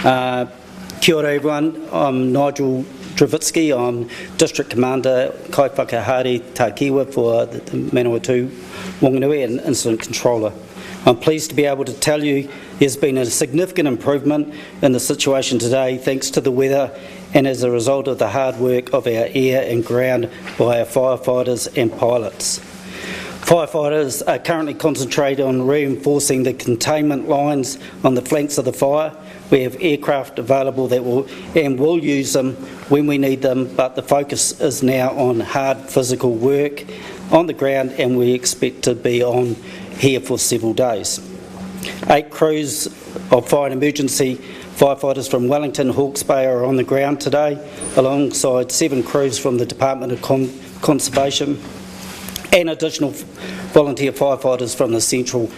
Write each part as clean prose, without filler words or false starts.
Kia ora everyone, I'm Nigel Dravitsky. I'm District Commander Kai Whakahari Takiwa for the Manawatu Wanganui and Incident Controller. I'm pleased to be able to tell you there's been a significant improvement in the situation today thanks to the weather and as a result of the hard work of our air and ground by our firefighters and pilots. Firefighters are currently concentrating on reinforcing the containment lines on the flanks of the fire. We have aircraft available that will use them when we need them, but the focus is now on hard physical work on the ground, and we expect to be on here for several days. 8 crews of fire and emergency firefighters from Wellington, Hawke's Bay are on the ground today, alongside 7 crews from the Department of Conservation and additional volunteer firefighters from the Central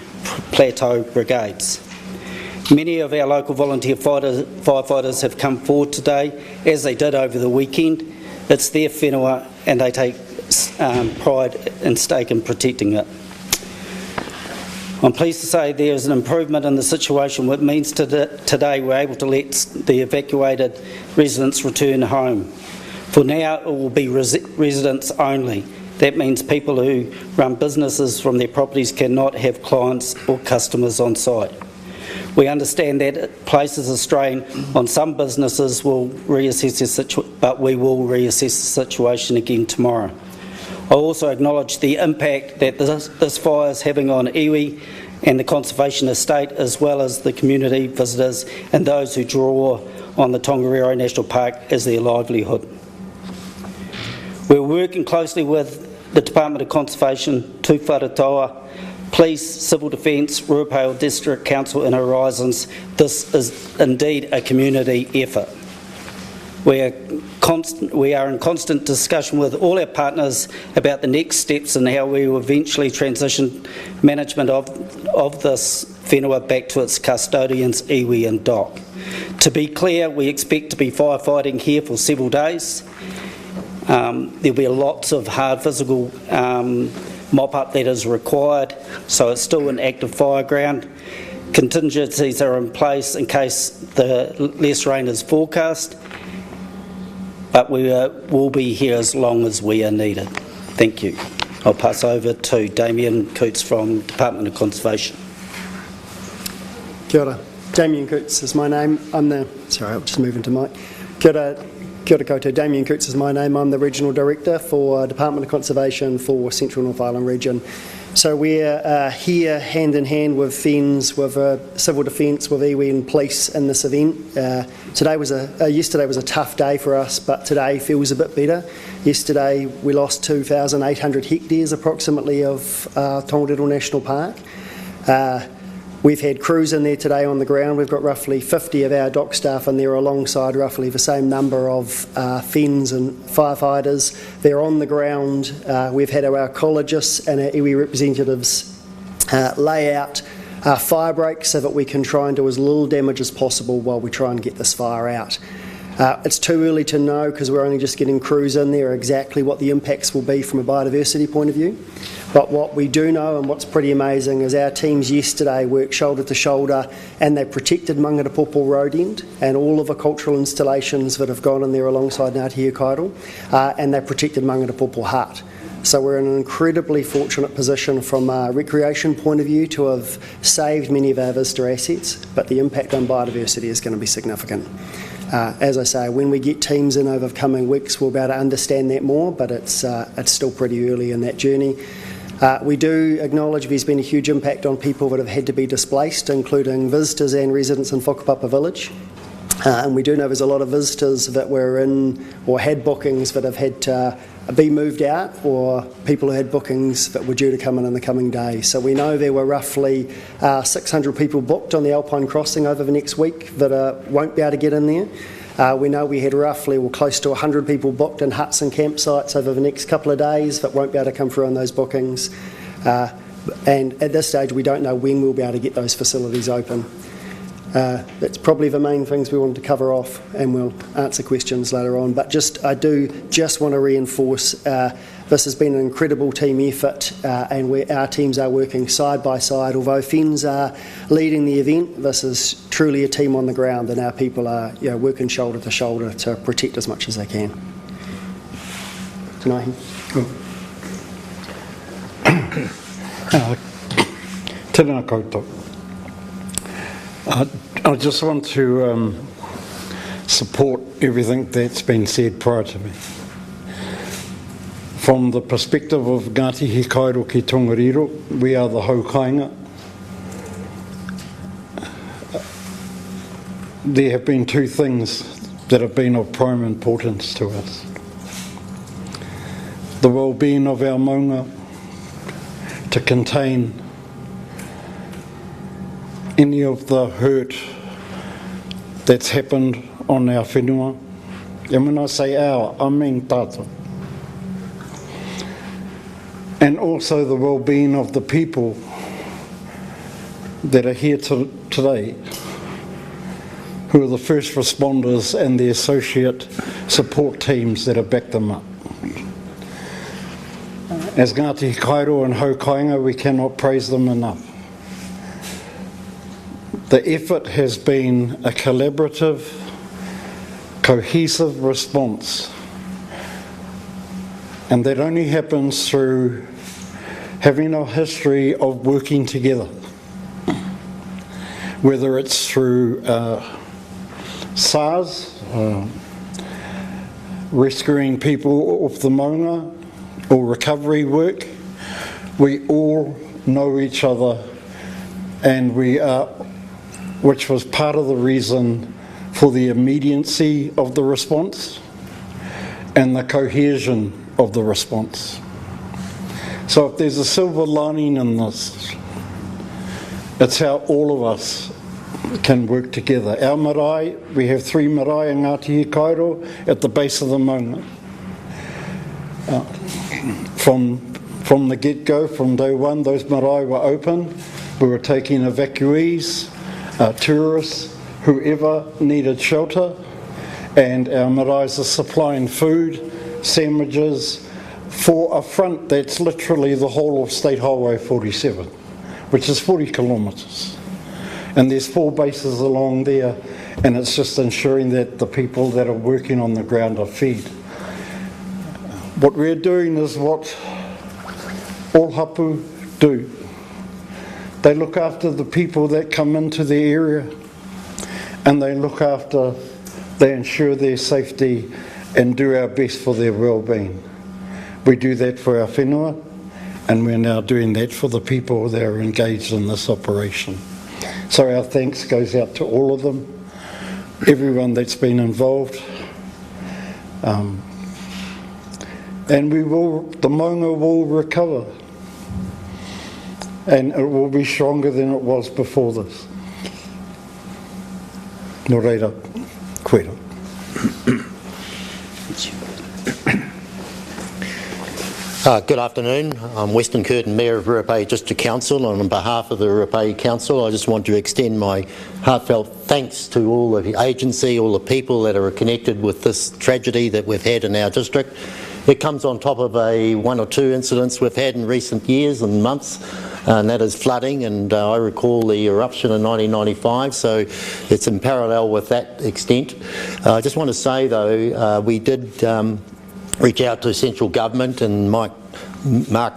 Plateau Brigades. Many of our local volunteer firefighters have come forward today, as they did over the weekend. It's their whenua and they take pride and stake in protecting it. I'm pleased to say there is an improvement in the situation, which means today we're able to let the evacuated residents return home. For now, it will be residents only. That means people who run businesses from their properties cannot have clients or customers on site. We understand that it places a strain on some businesses, but we will reassess the situation again tomorrow. I also acknowledge the impact that this fire is having on iwi and the conservation estate, as well as the community visitors and those who draw on the Tongariro National Park as their livelihood. We're working closely with the Department of Conservation, Tū Wharetoa, Police, Civil Defence, Ruapau District Council and Horizons. This is indeed a community effort. We are in constant discussion with all our partners about the next steps and how we will eventually transition management of this whenua back to its custodians, iwi and DOC. To be clear, we expect to be firefighting here for several days. There'll be lots of hard physical mop-up that is required, so it's still an active fire ground. Contingencies are in place in case the less rain is forecast, but we will be here as long as we are needed. Thank you. I'll pass over to Damien Coots from Department of Conservation. Kia ora. Damien Coots is my name. I'll just move into mic. Kia ora. Kia ora koutou. Damien Coots is my name. I'm the Regional Director for Department of Conservation for Central North Island region. So we're here hand in hand with FENZ, with Civil Defence, with iwi and police in this event. Yesterday was a tough day for us, but today feels a bit better. Yesterday we lost 2,800 hectares approximately of Tongariro National Park. We've had crews in there today on the ground. We've got roughly 50 of our DOC staff in there alongside roughly the same number of FENZ and firefighters. They're on the ground. We've had our ecologists and our iwi representatives lay out fire breaks so that we can try and do as little damage as possible while we try and get this fire out. It's too early to know because we're only just getting crews in there exactly what the impacts will be from a biodiversity point of view. But what we do know and what's pretty amazing is our teams yesterday worked shoulder to shoulder and they protected Mangatapopo Road End and all of the cultural installations that have gone in there alongside Ngāti Kairo, and they protected Mangatapopo Hut. So we're in an incredibly fortunate position from a recreation point of view to have saved many of our visitor assets, but the impact on biodiversity is going to be significant. As I say, when we get teams in over the coming weeks, we'll be able to understand that more, but it's still pretty early in that journey. We do acknowledge there's been a huge impact on people that have had to be displaced, including visitors and residents in Whakapapa village. And we do know there's a lot of visitors that were in or had bookings that have had to be moved out, or people who had bookings that were due to come in the coming days. So we know there were roughly 600 people booked on the Alpine Crossing over the next week that won't be able to get in there. We know we had roughly close to 100 people booked in huts and campsites over the next couple of days that won't be able to come through on those bookings. And at this stage we don't know when we'll be able to get those facilities open. That's probably the main things we wanted to cover off, and we'll answer questions later on. But I do just want to reinforce This has been an incredible team effort, and our teams are working side by side. Although FENZ are leading the event, this is truly a team on the ground, and our people are working shoulder to shoulder to protect as much as they can. Tēnā. Tēnā koutou. I just want to support everything that's been said prior to me. From the perspective of Ngāti He Kairo ki Tongariro, we are the haukainga. There have been two things that have been of prime importance to us. The well-being of our maunga, to contain any of the hurt that's happened on our whenua. And when I say our, I mean tātou. And also the well-being of the people that are here today, who are the first responders and the associate support teams that have backed them up. As Ngāti Kairo and Haukainga, we cannot praise them enough. The effort has been a collaborative, cohesive response, and that only happens through having a history of working together, whether it's through SARS, rescuing people off the maunga, or recovery work. We all know each other, and which was part of the reason for the immediacy of the response and the cohesion of the response. So if there's a silver lining in this, it's how all of us can work together. Our marae, we have 3 marae in Ngāti He Kairo at the base of the maunga. From the get-go, from day one, those marae were open. We were taking evacuees, tourists, whoever needed shelter, and our marae are supplying food, sandwiches, for a front that's literally the whole of State Highway 47, which is 40 kilometres. And there's 4 bases along there, and it's just ensuring that the people that are working on the ground are fed. What we're doing is what all hapu do. They look after the people that come into the area, and they ensure their safety and do our best for their well-being. We do that for our whenua, and we're now doing that for the people that are engaged in this operation. So our thanks goes out to all of them, everyone that's been involved. And the maunga will recover, and it will be stronger than it was before this. Nō reira, koera. Good afternoon. I'm Western Curtin Mayor of Ruapehu District Council, and on behalf of the Ruapehu Council I just want to extend my heartfelt thanks to all the agency, all the people that are connected with this tragedy that we've had in our district. It comes on top of 1 or 2 incidents we've had in recent years and months, and that is flooding, and I recall the eruption in 1995, so it's in parallel with that extent. I just want to say though, we did reach out to central government, and Mark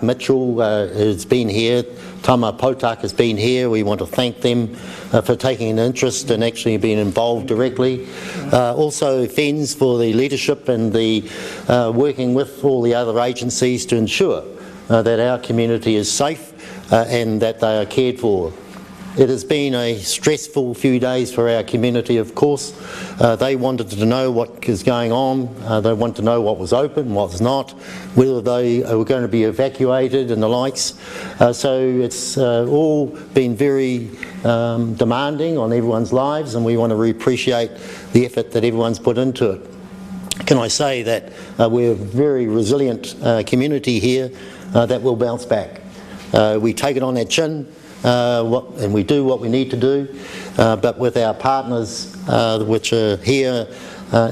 Mitchell has been here, Tama Potak has been here. We want to thank them for taking an interest and actually being involved directly. Also FENZ for the leadership and the working with all the other agencies to ensure that our community is safe and that they are cared for. It has been a stressful few days for our community, of course. They wanted to know what is going on. They want to know what was open, what was not, whether they were going to be evacuated and the likes. So it's all been very demanding on everyone's lives, and we want to appreciate the effort that everyone's put into it. Can I say that we're a very resilient community here that will bounce back. We take it on our chin. And we do what we need to do, but with our partners which are here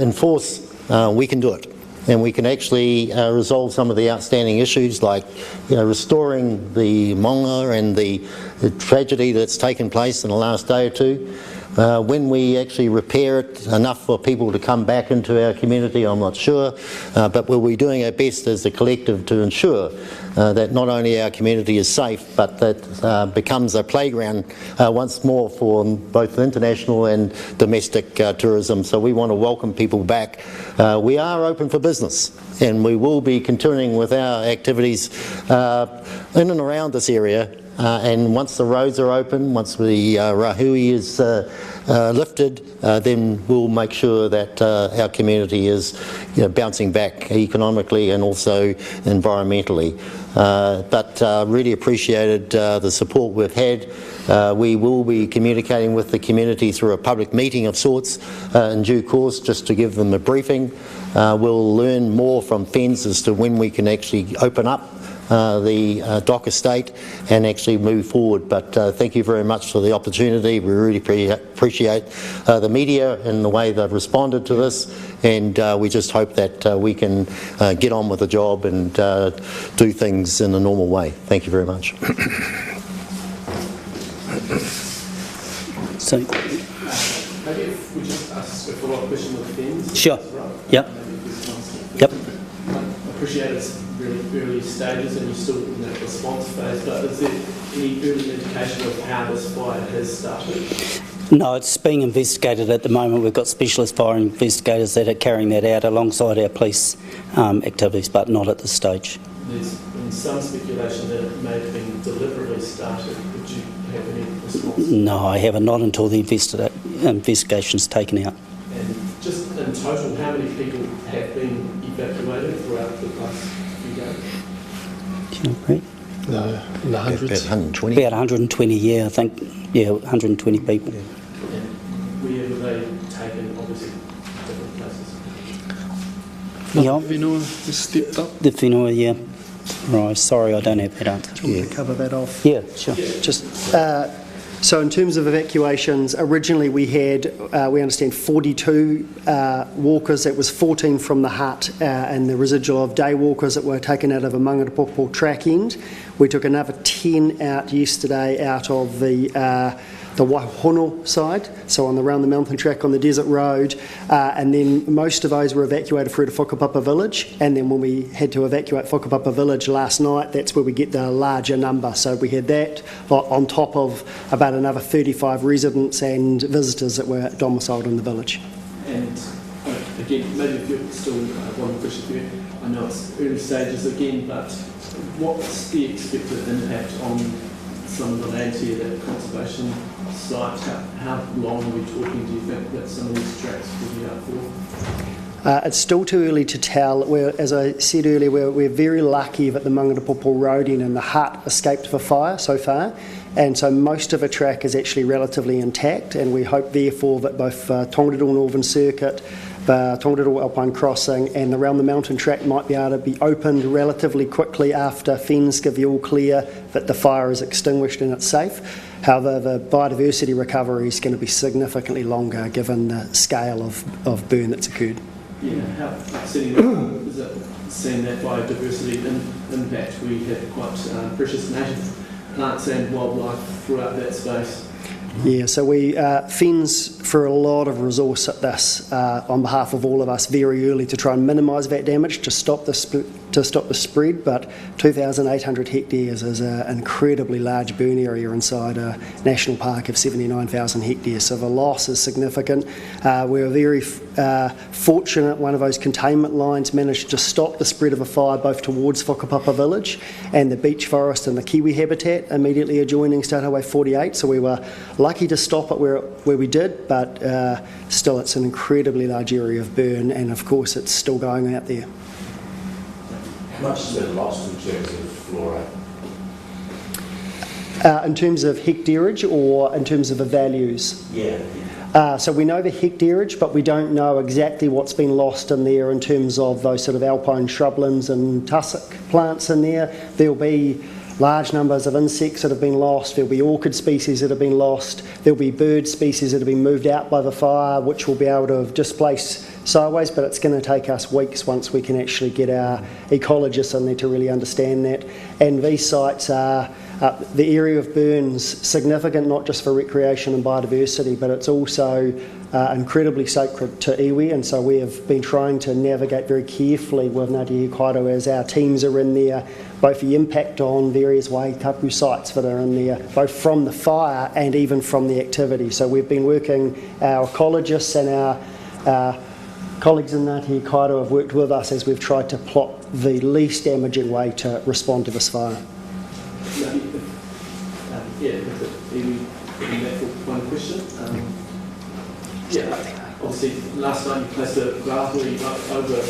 in force, we can do it. and we can actually resolve some of the outstanding issues like restoring the monga and the tragedy that's taken place in the last day or two. When we actually repair it enough for people to come back into our community, I'm not sure, but we'll be doing our best as a collective to ensure that not only our community is safe, but that becomes a playground once more for both international and domestic tourism. So we want to welcome people back. We are open for business, and we will be continuing with our activities in and around this area. And once the roads are open, once the rahui is lifted, then we'll make sure that our community is bouncing back economically and also environmentally. But really appreciated the support we've had. We will be communicating with the community through a public meeting of sorts in due course, just to give them a briefing. We'll learn more from FENZ as to when we can actually open up the dock estate and actually move forward. But thank you very much for the opportunity. We really appreciate the media and the way they've responded to this, and we just hope that we can get on with the job and do things in a normal way. Thank you very much. So, Maybe if we just ask a follow-up question with FENZ. sure. Right? Yep. Yep. I appreciate it's really early stages and you're still in that response phase, but is there any early indication of how this fire has started? No, it's being investigated at the moment. We've got specialist fire investigators that are carrying that out alongside our police activities, but not at this stage. There's been some speculation that it may have been deliberately started. Would you have any response? No, I haven't, not until the investigation's taken out. And just in total, how many people have been evacuated throughout the past few days? Do you know, Brett? No, in the hundreds. About 120. About 120, yeah, I think. Yeah, 120 people. And where were they taken, obviously, different places? Yeah, Whenua has stepped up. the whenua, yeah. Right, sorry, I don't have that answer. Do you want me to cover that off? Yeah, sure. Just so in terms of evacuations, originally we had, we understand, 42 walkers. That was 14 from the hut and the residual of day walkers that were taken out of a Mangatapopo track end. We took another 10 out yesterday out of the Waihono side, so on the round the mountain track on the desert road, and then most of those were evacuated through to Whakapapa village, and then when we had to evacuate Whakapapa village last night, that's where we get the larger number. So we had that on top of about another 35 residents and visitors that were domiciled in the village. And again, maybe if you're still one more question for you, I know it's early stages again, but what's the expected impact on some of the land here, that conservation site? How long are we talking, do you think, that some of these tracks will be out for? It's still too early to tell. As I said earlier, we're very lucky that the Mangatapopo road in and the hut escaped the fire so far, and so most of the track is actually relatively intact, and we hope therefore that both Tongariro Northern Circuit, the Tongariro Alpine Crossing and the Round the Mountain track might be able to be opened relatively quickly after FENZ give the all clear that the fire is extinguished and it's safe. However, the biodiversity recovery is going to be significantly longer given the scale of burn that's occurred. Yeah, how upsetting is it seeing that biodiversity impact? We have quite precious native plants and wildlife throughout that space. Yeah, so we FENZ for a lot of resource at this on behalf of all of us very early to try and minimise that damage to stop the spread, but 2,800 hectares is an incredibly large burn area inside a national park of 79,000 hectares, so the loss is significant. We were very fortunate one of those containment lines managed to stop the spread of a fire both towards Whakapapa village and the beech forest and the kiwi habitat immediately adjoining State Highway 48, so we were lucky to stop it where we did, but still it's an incredibly large area of burn, and of course it's still going out there. How much has been lost in terms of flora? In terms of hectareage or in terms of the values? Yeah. So we know the hectareage, but we don't know exactly what's been lost in there in terms of those sort of alpine shrublands and tussock plants in there. There'll be large numbers of insects that have been lost, there'll be orchid species that have been lost, there'll be bird species that have been moved out by the fire, which will be able to displace sideways, but it's going to take us weeks once we can actually get our ecologists in there to really understand that. And these sites are, the area of burns, significant not just for recreation and biodiversity, but it's also incredibly sacred to iwi, and so we have been trying to navigate very carefully with Ngāti Kairo as our teams are in there, both the impact on various waitapu sites that are in there, both from the fire and even from the activity. So we've been working, our ecologists and our colleagues in Ngāti Kairo have worked with us as we've tried to plot the least damaging way to respond to this fire. One question. Obviously last time you placed a grahui over a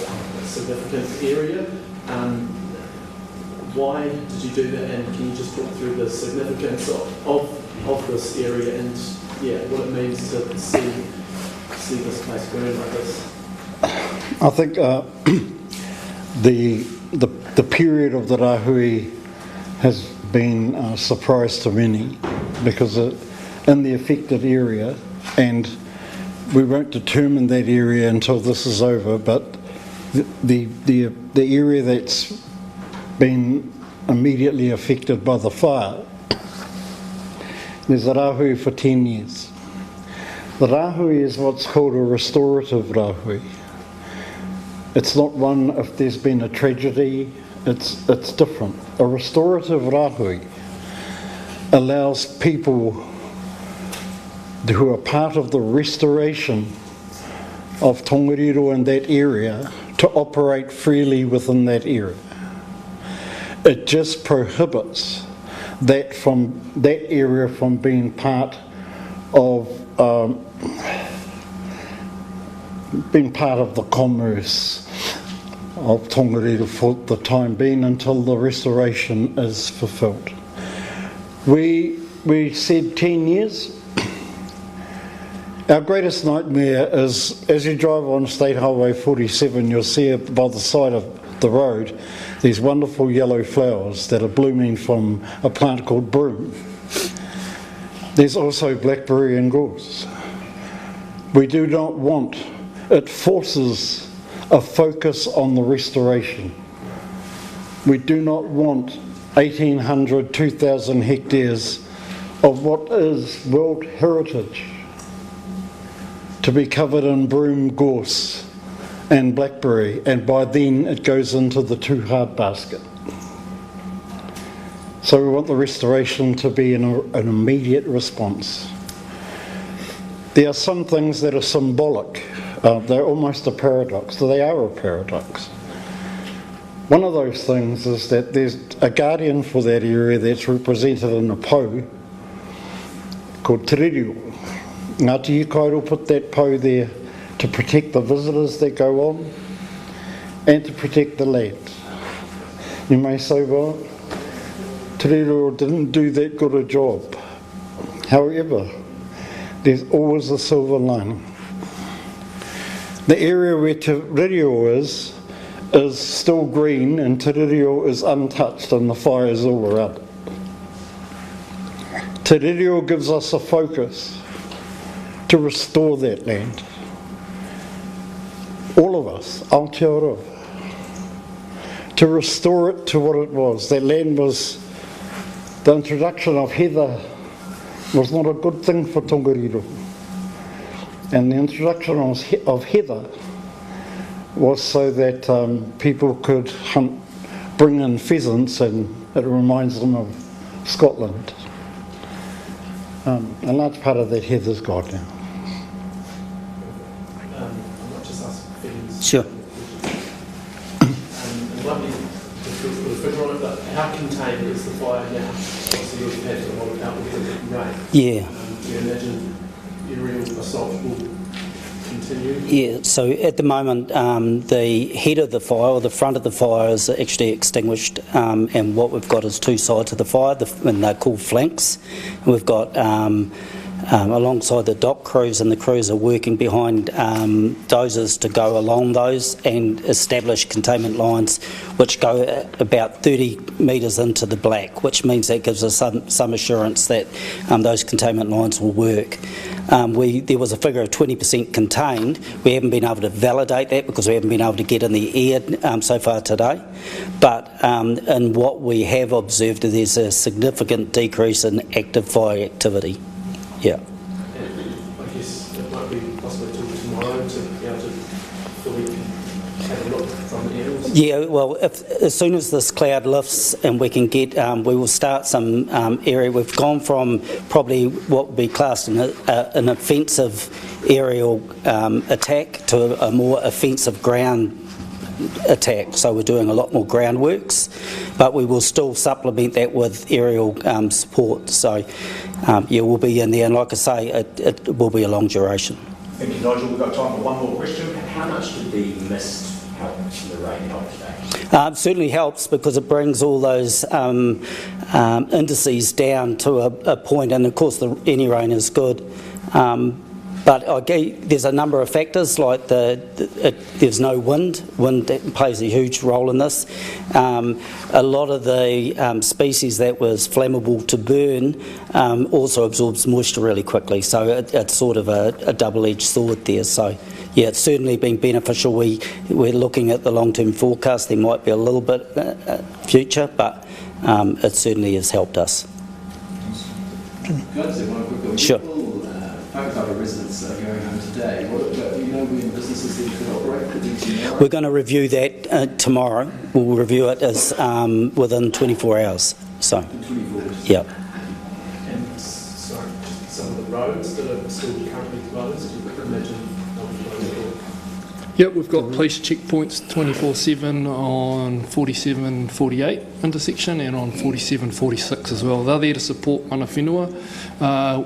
significant area. Why did you do that, and can you just talk through the significance of this area and what it means to see this place burn like this? I think the period of the rahui has been a surprise to many, because in the affected area, and we won't determine that area until this is over, but the area that's been immediately affected by the fire, there's a rahui for 10 years. The rahui is what's called a restorative rahui. It's not one if there's been a tragedy, it's different. A restorative rahui allows people who are part of the restoration of Tongariro in that area to operate freely within that area. It just prohibits that area from being part of the commerce of Tongariro for the time being until the restoration is fulfilled. We said 10 years. Our greatest nightmare is, as you drive on State Highway 47, you'll see by the side of the road these wonderful yellow flowers that are blooming from a plant called broom. There's also blackberry and gorse. We do not want, it forces a focus on the restoration. We do not want 1,800, 2,000 hectares of what is world heritage to be covered in broom, gorse and blackberry, and by then it goes into the too hard basket. So we want the restoration to be an immediate response. There are some things that are symbolic. They're almost a paradox. They are a paradox. One of those things is that there's a guardian for that area that's represented in a pou called Tongariro. Ngāti Kairo put that pou there to protect the visitors that go on and to protect the land. You may say, well, Tongariro didn't do that good a job. However, there's always a silver lining. The area where Tongariro is still green, and Tongariro is untouched, and the fire is all around it. Tongariro gives us a focus to restore that land. All of us, Aotearoa, to restore it to what it was. That land was, the introduction of heather was not a good thing for Tongariro. And the introduction of heather was so that people could hunt, bring in pheasants, and it reminds them of Scotland. A large part of that heather's gone now. I might just ask Finn's Sure. and one thing to put a figure on it, but how contained is the fire now? Obviously you've had a lot of outlook with rain. Yeah. Do you imagine aerial assault will continue? Yeah, so at the moment the head of the fire, or the front of the fire, is actually extinguished, and what we've got is two sides of the fire, and they're called flanks. And we've got alongside the dock crews, and the crews are working behind dozers to go along those and establish containment lines which go about 30 metres into the black, which means that gives us some assurance that those containment lines will work. There was a figure of 20% contained. We haven't been able to validate that because we haven't been able to get in the air so far today. But in what we have observed, there's a significant decrease in active fire activity. Yeah. And I guess it might be possible tomorrow to be able to fully have a look from the aerials. Yeah, well, as soon as this cloud lifts and we can get, we will start some area. We've gone from probably what would be classed an offensive aerial attack to a more offensive ground attack. So we're doing a lot more groundworks, but we will still supplement that with aerial support. So yeah, we'll be in there, and like I say, it will be a long duration. Thank you, Nigel. We've got time for one more question. How much did the mist help, the rain help today? Certainly helps because it brings all those indices down to a point, and of course any rain is good. But there's a number of factors, like there's no wind. Wind plays a huge role in this. A lot of the species that was flammable to burn also absorbs moisture really quickly, so it's sort of a double-edged sword there. So yeah, it's certainly been beneficial. We're looking at the long-term forecast. There might be a little bit future, but it certainly has helped us. Can I just say one quick one? Sure. Whakatara residents are going home today. Do you know when businesses then could operate? Could be tomorrow? We're going to review that tomorrow. We'll review it as within 24 hours. So, 24 hours. Yeah. And sorry, just some of the roads that are still currently closed, you could imagine they'll be closed at all. Yep, we've got police checkpoints 24/7 on 47-48 intersection and on 47-46 as well. They're there to support mana whenua.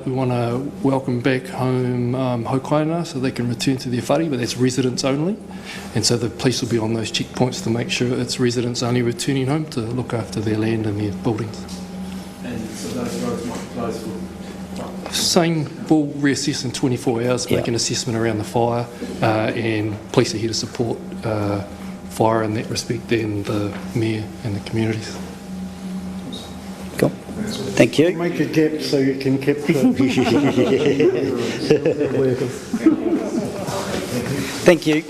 We want to welcome back home haukaina so they can return to their whare, but that's residents only. And so the police will be on those checkpoints to make sure it's residents only returning home to look after their land and their buildings. And so those roads might be closed for... Same, we'll reassess in 24 hours, make an assessment around the fire, and police are here to support fire in that respect, and the mayor and the communities. Cool. Thank you. Make a gap so you can capture. Thank you.